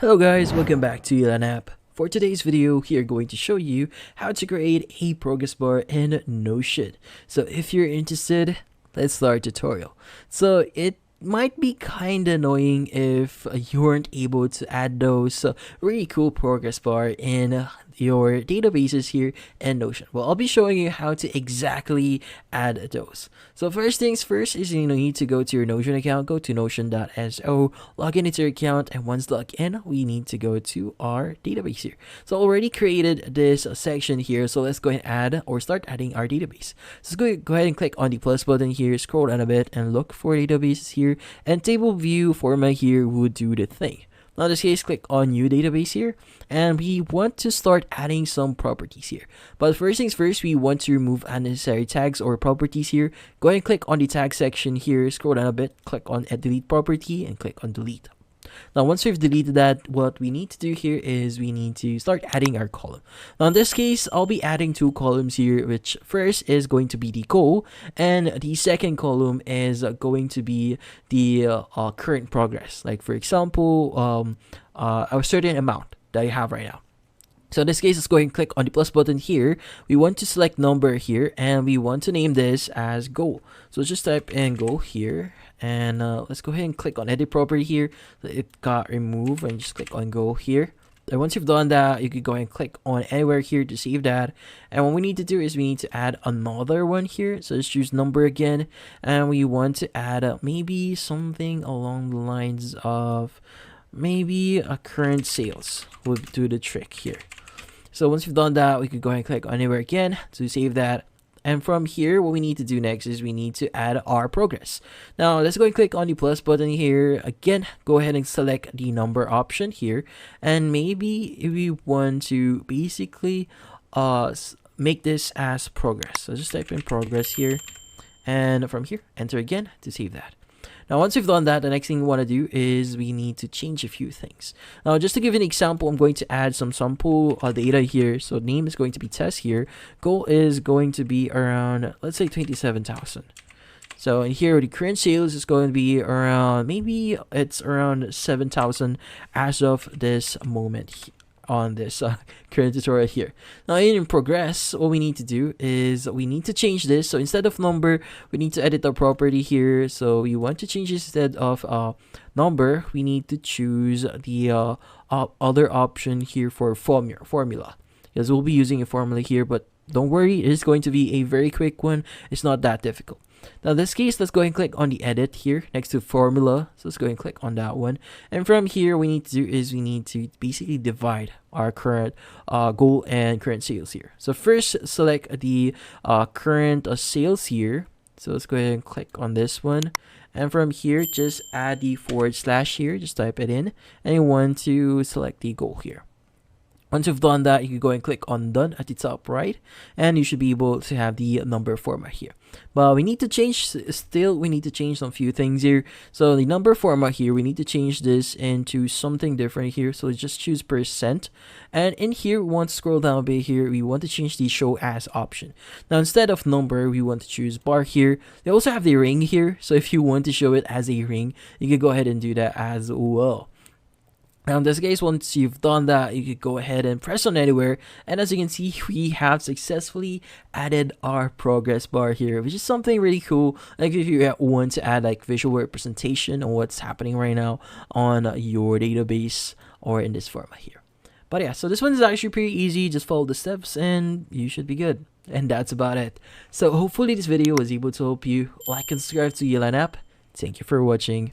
Hello guys, welcome back to App. For today's video, we are going to show you how to create a progress bar in Notion. So if you're interested, let's start tutorial. So it might be kind of annoying if you weren't able to add those really cool progress bar in your databases here in Notion. Well, I'll be showing you how to exactly add those. So first things first is you need to go to your Notion account, go to notion.so, log in into your account, and once logged in, we need to go to our database here. So I already created this section here, so let's go ahead and add or start adding our database. So let's go ahead and click on the plus button here, scroll down a bit, and look for databases here, and table view format here would do the thing. Now in this case, click on new database here, and we want to start adding some properties here. But first things first, we want to remove unnecessary tags or properties here. Go ahead and click on the tag section here, scroll down a bit, click on delete property, and click on delete. Now once we've deleted that, what we need to do here is we need to start adding our column. Now in this case, I'll be adding two columns here, which first is going to be the goal, and the second column is going to be the current progress. Like for example, a certain amount that you have right now. So in this case, let's go ahead and click on the plus button here. We want to select number here, and we want to name this as goal. So just type in goal here, and let's go ahead and click on edit property here. It got removed, and just click on goal here. And once you've done that, you can go ahead and click on anywhere here to save that. And what we need to do is we need to add another one here. So let's choose number again, and we want to add maybe something along the lines of maybe a current sales would do the trick here. So once we've done that, we could go ahead and click on anywhere again to save that. And from here, what we need to do next is we need to add our progress. Now let's go and click on the plus button here. Again, go ahead and select the number option here. And maybe if we want to basically make this as progress. So just type in progress here. And from here, enter again to save that. Now, once we've done that, the next thing we want to do is we need to change a few things. Now, just to give an example, I'm going to add some sample data here. So name is going to be test here. Goal is going to be around, let's say 27,000. So in here, the current sales is going to be around, maybe it's around 7,000 as of this moment on this current tutorial here. Now in progress, what we need to do is we need to change this. So instead of number, we need to edit our property here. So we want to change this instead of number, we need to choose the other option here for formula, because we'll be using a formula here, but don't worry, it is going to be a very quick one. It's not that difficult. Now in this case, let's go ahead and click on the edit here next to formula. So let's go ahead and click on that one. And from here, what we need to do is we need to basically divide our current goal and current sales here. So first, select the current sales here. So let's go ahead and click on this one. And from here, just add the / here. Just type it in. And you want to select the goal here. Once you've done that, you can go and click on done at the top right, and you should be able to have the number format here. But we need to change, we need to change some few things here. So the number format here, we need to change this into something different here. So just choose %. And in here, we want to scroll down a bit here. We want to change the show as option. Now, instead of number, we want to choose bar here. They also have the ring here. So if you want to show it as a ring, you can go ahead and do that as well. Now in this case, once you've done that, you could go ahead and press on anywhere, and as you can see, we have successfully added our progress bar here, which is something really cool. Like if you want to add like visual representation on what's happening right now on your database or in this format here. But yeah, so this one is actually pretty easy. Just follow the steps and you should be good. And that's about it. So hopefully this video was able to help you. Like and subscribe to Yelan App. Thank you for watching.